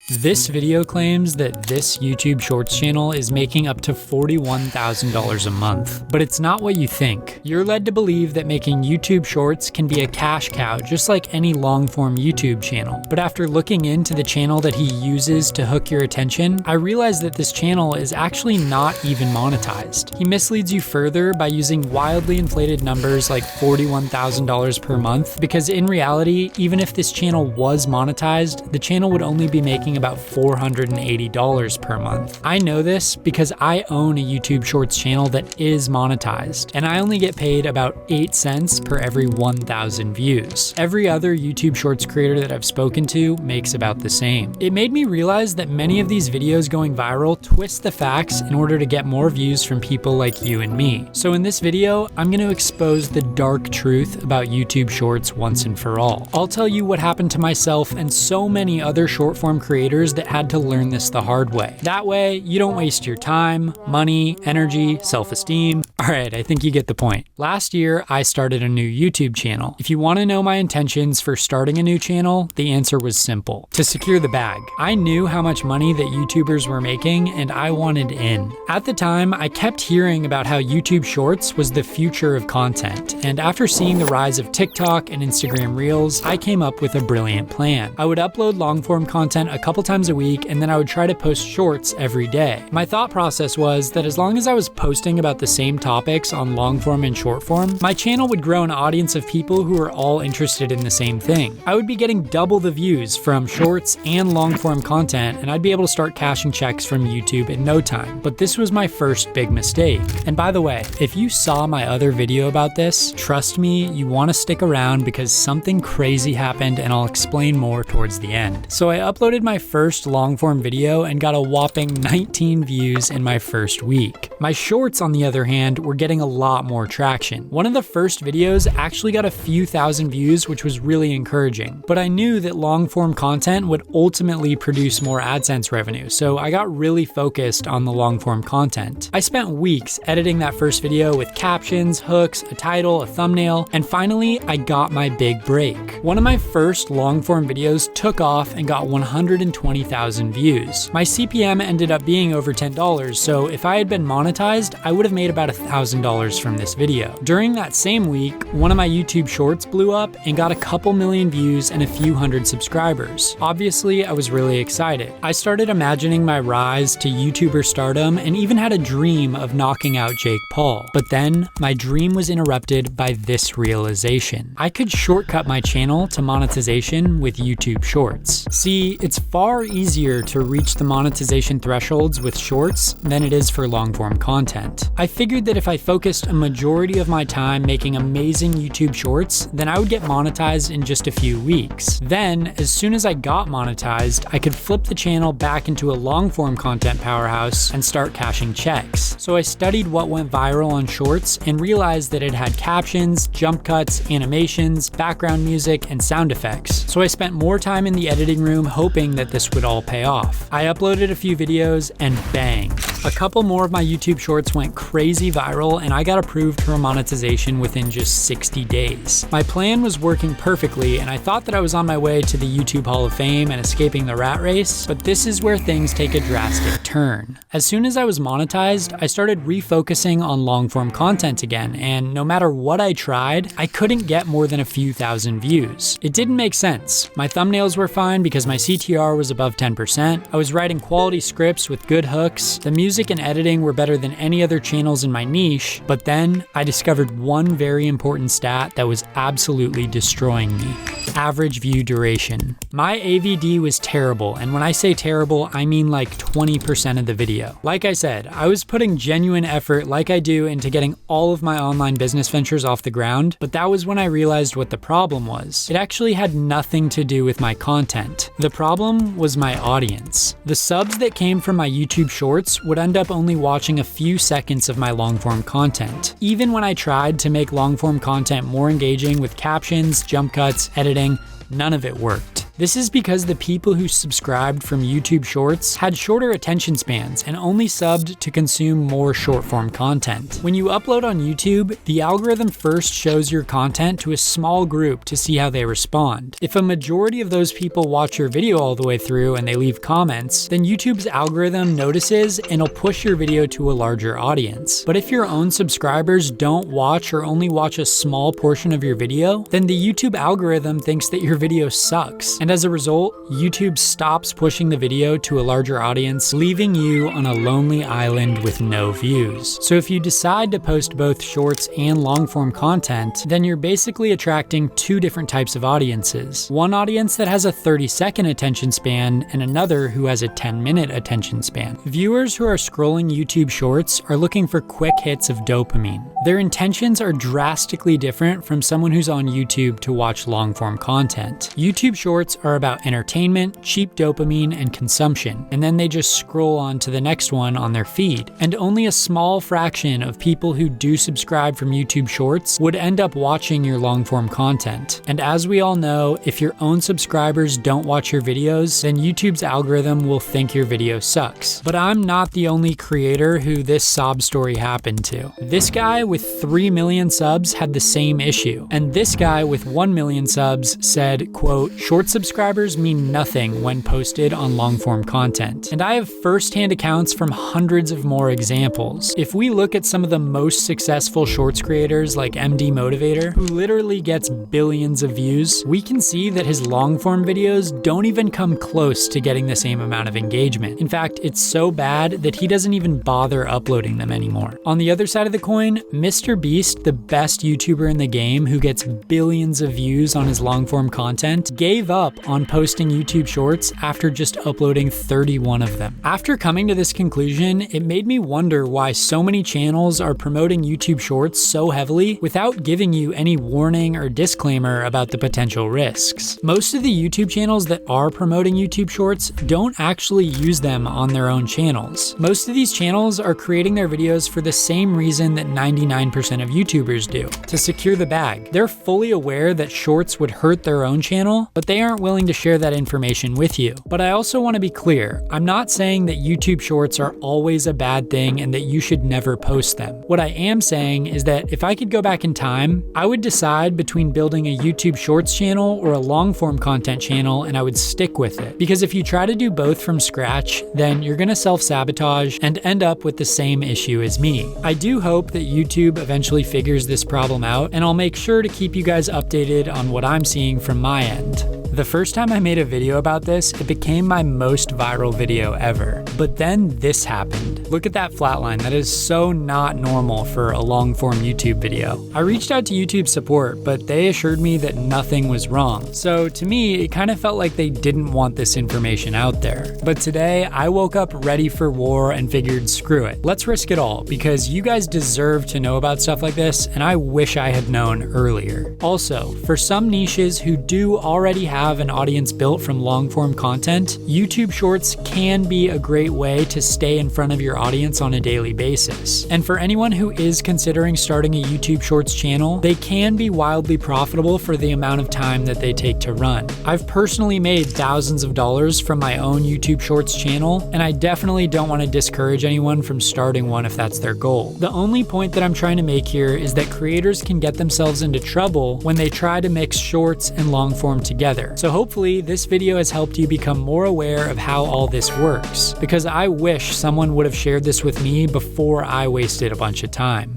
This video claims that this YouTube Shorts channel is making up to $41,000 a month, but it's not what you think. You're led to believe that making YouTube Shorts can be a cash cow just like any long-form YouTube channel. But after looking into the channel that he uses to hook your attention, I realized that this channel is actually not even monetized. He misleads you further by using wildly inflated numbers like $41,000 per month, because in reality, even if this channel was monetized, the channel would only be making about $480 per month. I know this because I own a YouTube Shorts channel that is monetized, and I only get paid about 8 cents per every 1,000 views. Every other YouTube Shorts creator that I've spoken to makes about the same. It made me realize that many of these videos going viral twist the facts in order to get more views from people like you and me. So in this video, I'm going to expose the dark truth about YouTube Shorts once and for all. I'll tell you what happened to myself and so many other short-form creators that had to learn this the hard way. That way, you don't waste your time, money, energy, self-esteem. All right, I think you get the point. Last year, I started a new YouTube channel. If you want to know my intentions for starting a new channel, the answer was simple: to secure the bag. I knew how much money that YouTubers were making, and I wanted in. At the time, I kept hearing about how YouTube Shorts was the future of content, and after seeing the rise of TikTok and Instagram Reels, I came up with a brilliant plan. I would upload long-form content a couple times a week, and then I would try to post shorts every day. My thought process was that as long as I was posting about the same topics on long-form and short-form, my channel would grow an audience of people who are all interested in the same thing. I would be getting double the views from shorts and long-form content, and I'd be able to start cashing checks from YouTube in no time. But this was my first big mistake. And by the way, if you saw my other video about this, trust me, you want to stick around because something crazy happened, and I'll explain more towards the end. So I uploaded my first long-form video and got a whopping 19 views in my first week. My shorts, on the other hand, were getting a lot more traction. One of the first videos actually got a few thousand views, which was really encouraging. But I knew that long-form content would ultimately produce more AdSense revenue, so I got really focused on the long-form content. I spent weeks editing that first video with captions, hooks, a title, a thumbnail, and finally, I got my big break. One of my first long-form videos took off and got 120,000 views. My CPM ended up being over $10, so if I had been monetized, I would have made about $1,000 from this video. During that same week, one of my YouTube Shorts blew up and got a couple million views and a few hundred subscribers. Obviously, I was really excited. I started imagining my rise to YouTuber stardom and even had a dream of knocking out Jake Paul. But then, my dream was interrupted by this realization. I could shortcut my channel to monetization with YouTube Shorts. See, it's far easier to reach the monetization thresholds with shorts than it is for long-form content. I figured that if I focused a majority of my time making amazing YouTube Shorts, then I would get monetized in just a few weeks. Then, as soon as I got monetized, I could flip the channel back into a long-form content powerhouse and start cashing checks. So I studied what went viral on Shorts and realized that it had captions, jump cuts, animations, background music, and sound effects. So I spent more time in the editing room hoping that this would all pay off. I uploaded a few videos and bang, a couple more of my YouTube Shorts went crazy viral, and I got approved for monetization within just 60 days. My plan was working perfectly, and I thought that I was on my way to the YouTube Hall of Fame and escaping the rat race, but this is where things take a drastic turn. As soon as I was monetized, I started refocusing on long-form content again, and no matter what I tried, I couldn't get more than a few thousand views. It didn't make sense. My thumbnails were fine because my CTR was above 10%. I was writing quality scripts with good hooks. The music and editing were better than any other channels in my niche, but then I discovered one very important stat that was absolutely destroying me: average view duration. My AVD was terrible, and when I say terrible, I mean like 20% of the video. Like I said, I was putting genuine effort like I do into getting all of my online business ventures off the ground, but that was when I realized what the problem was. It actually had nothing to do with my content. The problem was my audience. The subs that came from my YouTube Shorts would end up only watching a few seconds of my long-form content. Even when I tried to make long-form content more engaging with captions, jump cuts, editing, none of it worked. This is because the people who subscribed from YouTube Shorts had shorter attention spans and only subbed to consume more short-form content. When you upload on YouTube, the algorithm first shows your content to a small group to see how they respond. If a majority of those people watch your video all the way through and they leave comments, then YouTube's algorithm notices and will push your video to a larger audience. But if your own subscribers don't watch or only watch a small portion of your video, then the YouTube algorithm thinks that your video sucks. And as a result, YouTube stops pushing the video to a larger audience, leaving you on a lonely island with no views. So if you decide to post both shorts and long-form content, then you're basically attracting two different types of audiences. One audience that has a 30-second attention span and another who has a 10-minute attention span. Viewers who are scrolling YouTube Shorts are looking for quick hits of dopamine. Their intentions are drastically different from someone who's on YouTube to watch long-form content. YouTube Shorts are about entertainment, cheap dopamine, and consumption, and then they just scroll on to the next one on their feed. And only a small fraction of people who do subscribe from YouTube Shorts would end up watching your long-form content. And as we all know, if your own subscribers don't watch your videos, then YouTube's algorithm will think your video sucks. But I'm not the only creator who this sob story happened to. This guy with 3 million subs had the same issue. And this guy with 1 million subs said, quote, "Short subscribers mean nothing when posted on long-form content." And I have first-hand accounts from hundreds of more examples. If we look at some of the most successful shorts creators like MD Motivator, who literally gets billions of views, we can see that his long-form videos don't even come close to getting the same amount of engagement. In fact, it's so bad that he doesn't even bother uploading them anymore. On the other side of the coin, Mr. Beast, the best YouTuber in the game who gets billions of views on his long-form content, gave up on posting YouTube Shorts after just uploading 31 of them. After coming to this conclusion, it made me wonder why so many channels are promoting YouTube Shorts so heavily without giving you any warning or disclaimer about the potential risks. Most of the YouTube channels that are promoting YouTube Shorts don't actually use them on their own channels. Most of these channels are creating their videos for the same reason that 99% of YouTubers do, to secure the bag. They're fully aware that Shorts would hurt their own channel, but they aren't willing to share that information with you. But I also want to be clear, I'm not saying that YouTube Shorts are always a bad thing and that you should never post them. What I am saying is that if I could go back in time, I would decide between building a YouTube Shorts channel or a long-form content channel, and I would stick with it. Because if you try to do both from scratch, then you're gonna self-sabotage and end up with the same issue as me. I do hope that YouTube eventually figures this problem out, and I'll make sure to keep you guys updated on what I'm seeing from my end. The first time I made a video about this, it became my most viral video ever. But then this happened. Look at that flatline. That is so not normal for a long-form YouTube video. I reached out to YouTube support, but they assured me that nothing was wrong. So to me, it kind of felt like they didn't want this information out there. But today, I woke up ready for war and figured, screw it. Let's risk it all, because you guys deserve to know about stuff like this, and I wish I had known earlier. Also, for some niches who do already have an audience built from long-form content, YouTube Shorts can be a great way to stay in front of your audience on a daily basis. And for anyone who is considering starting a YouTube Shorts channel, they can be wildly profitable for the amount of time that they take to run. I've personally made thousands of dollars from my own YouTube Shorts channel, and I definitely don't want to discourage anyone from starting one if that's their goal. The only point that I'm trying to make here is that creators can get themselves into trouble when they try to mix shorts and long-form together. So hopefully this video has helped you become more aware of how all this works, because I wish someone would have shared this with me before I wasted a bunch of time.